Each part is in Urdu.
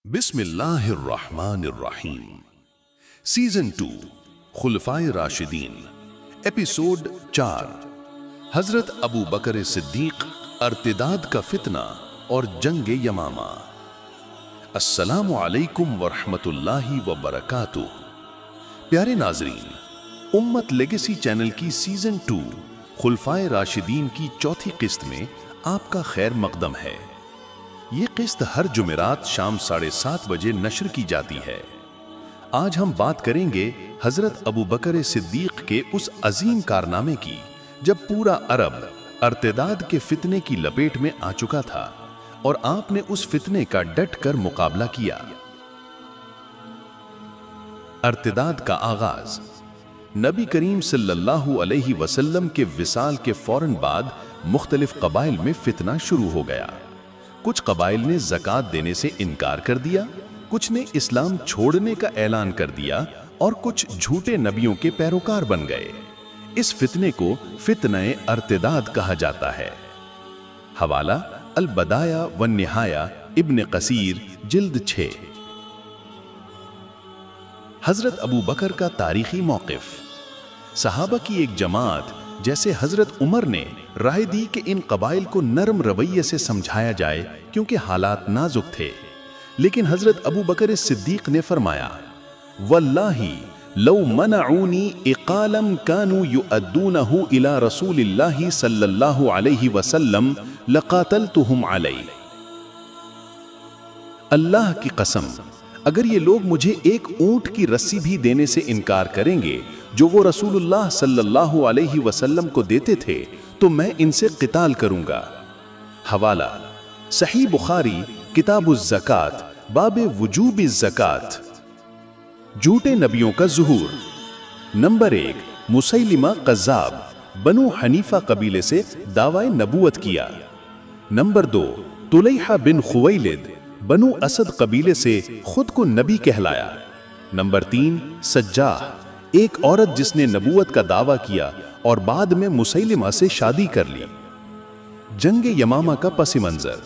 بسم اللہ الرحمن الرحیم سیزن 2 خلفائے راشدین ایپیسوڈ 4 حضرت ابو بکر صدیق ارتداد کا فتنہ اور جنگ یمامہ۔ السلام علیکم ورحمۃ اللہ وبرکاتہ۔ پیارے ناظرین، امت لیگیسی چینل کی سیزن 2 خلفائے راشدین کی چوتھی قسط میں آپ کا خیر مقدم ہے۔ یہ قسط ہر جمعرات شام 7:30 بجے نشر کی جاتی ہے۔ آج ہم بات کریں گے حضرت ابو بکر صدیق کے اس عظیم کارنامے کی جب پورا عرب ارتداد کے فتنے کی لپیٹ میں آ چکا تھا اور آپ نے اس فتنے کا ڈٹ کر مقابلہ کیا۔ ارتداد کا آغاز نبی کریم صلی اللہ علیہ وسلم کے وصال کے فوراً بعد مختلف قبائل میں فتنہ شروع ہو گیا۔ کچھ قبائل نے زکوٰۃ دینے سے انکار کر دیا، کچھ نے اسلام چھوڑنے کا اعلان کر دیا اور کچھ جھوٹے نبیوں کے پیروکار بن گئے۔ اس فتنے کو فتنہ ارتداد کہا جاتا ہے۔ حوالہ البدایہ والنہایہ ابن قصیر جلد 6۔ حضرت ابو بکر کا تاریخی موقف۔ صحابہ کی ایک جماعت جیسے حضرت عمر نے رائے دی کہ ان قبائل کو نرم رویے سے سمجھایا جائے کیونکہ حالات نازک تھے، لیکن حضرت ابو بکر صدیق نے فرمایا واللہ لو منعونی اقالا كانوا يؤدونه الى رسول اللہ صلی اللہ علیہ وسلم لقاتلتهم علیہ۔ اللہ کی قسم، اگر یہ لوگ مجھے ایک اونٹ کی رسی بھی دینے سے انکار کریں گے جو وہ رسول اللہ صلی اللہ علیہ وسلم کو دیتے تھے تو میں ان سے قتال کروں گا۔ حوالہ صحیح بخاری کتاب الزکوٰۃ باب وجوب الزکوٰۃ۔ جھوٹے نبیوں کا ظہور۔ نمبر 1، مسیلمہ قذاب بنو حنیفہ قبیلے سے دعوی نبوت کیا۔ نمبر 2، طلیحہ بن خویلد بنو اسد قبیلے سے خود کو نبی کہلایا۔ نمبر 3، سجاح، ایک عورت جس نے نبوت کا دعویٰ کیا اور بعد میں مسیلمہ سے شادی کر لی۔ جنگ یمامہ کا پس منظر۔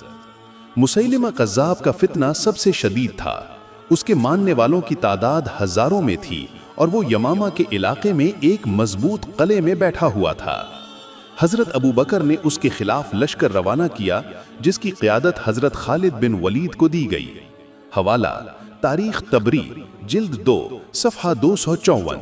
مسیلمہ قذاب کا فتنہ سب سے شدید تھا۔ اس کے ماننے والوں کی تعداد ہزاروں میں تھی اور وہ یمامہ کے علاقے میں ایک مضبوط قلعے میں بیٹھا ہوا تھا۔ حضرت ابو بکر نے اس کے خلاف لشکر روانہ کیا جس کی قیادت حضرت خالد بن ولید کو دی گئی۔ حوالہ تاریخ طبری جلد 2 صفحہ 254۔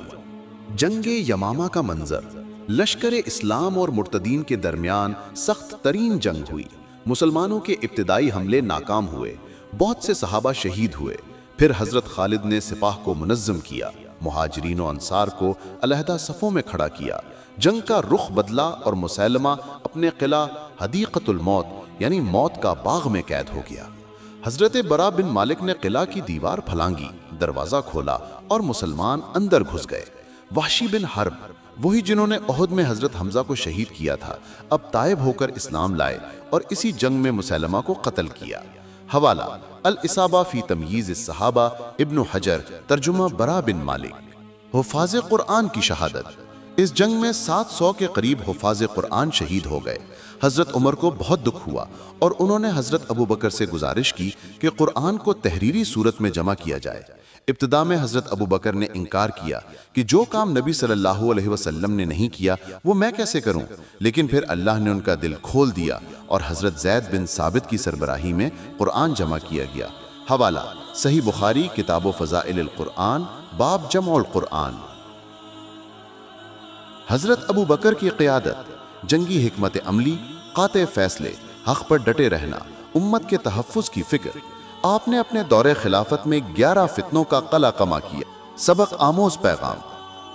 جنگ یمامہ کا منظر۔ لشکر اسلام اور مرتدین کے درمیان سخت ترین جنگ ہوئی۔ مسلمانوں کے ابتدائی حملے ناکام ہوئے، بہت سے صحابہ شہید ہوئے۔ پھر حضرت خالد نے سپاہ کو منظم کیا، مہاجرین و انصار کو علیحدہ صفوں میں کھڑا کیا۔ جنگ کا رخ بدلا اور مسیلمہ اپنے قلعہ حدیقۃ الموت یعنی موت کا باغ میں قید ہو گیا۔ حضرت برا بن مالک نے قلعہ کی دیوار پھلانگی، دروازہ کھولا اور مسلمان اندر گھس گئے۔ وحشی بن حرب، وہی جنہوں نے احد میں حضرت حمزہ کو شہید کیا تھا، اب تائب ہو کر اسلام لائے اور اسی جنگ میں مسیلمہ کو قتل کیا۔ حوالہ الاصابہ فی تمییز الصحابہ ابن حجر ترجمہ برا بن مالک۔ حفاظ قرآن کی شہادت۔ اس جنگ میں 700 کے قریب حفاظ قرآن شہید ہو گئے۔ حضرت عمر کو بہت دکھ ہوا اور انہوں نے حضرت ابو بکر سے گزارش کی کہ قرآن کو تحریری صورت میں جمع کیا جائے۔ ابتدا میں حضرت ابو بکر نے انکار کیا کہ جو کام نبی صلی اللہ علیہ وسلم نے نہیں کیا وہ میں کیسے کروں، لیکن پھر اللہ نے ان کا دل کھول دیا اور حضرت زید بن ثابت کی سربراہی میں قرآن جمع کیا گیا۔ حوالہ صحیح بخاری کتاب و فضائل القرآن باب جمع القرآن۔ حضرت ابو بکر کی قیادت، جنگی حکمت عملی، قاطع فیصلے، حق پر ڈٹے رہنا، امت کے تحفظ کی فکر۔ آپ نے اپنے دور خلافت میں 11 فتنوں کا قلع قمع کیا۔ سبق آموز پیغام۔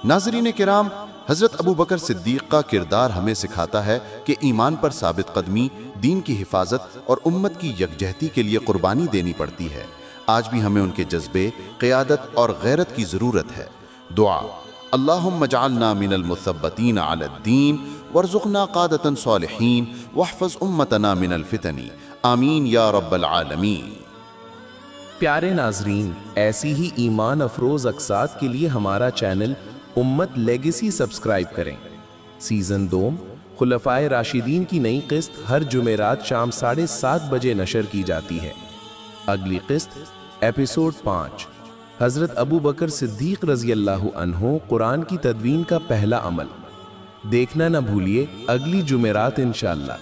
ناظرین کرام، حضرت ابو بکر صدیق کا کردار ہمیں سکھاتا ہے کہ ایمان پر ثابت قدمی، دین کی حفاظت اور امت کی یکجہتی کے لیے قربانی دینی پڑتی ہے۔ آج بھی ہمیں ان کے جذبے، قیادت اور غیرت کی ضرورت ہے۔ دعا: اللہم اجعلنا من المثبتین علی الدین وارزقنا قادة صالحین واحفظ امتنا من الفتن، آمین یا رب العالمین۔ پیارے ناظرین، ایسی ہی ایمان افروز اقساط کے لیے ہمارا چینل امت لیگیسی سبسکرائب کریں۔ سیزن 2 خلفائے راشدین کی نئی قسط ہر جمعرات شام 7:30 بجے نشر کی جاتی ہے۔ اگلی قسط ایپیسوڈ 5 حضرت ابو بکر صدیق رضی اللہ عنہ قرآن کی تدوین کا پہلا عمل۔ دیکھنا نہ بھولیے اگلی جمعرات انشاءاللہ۔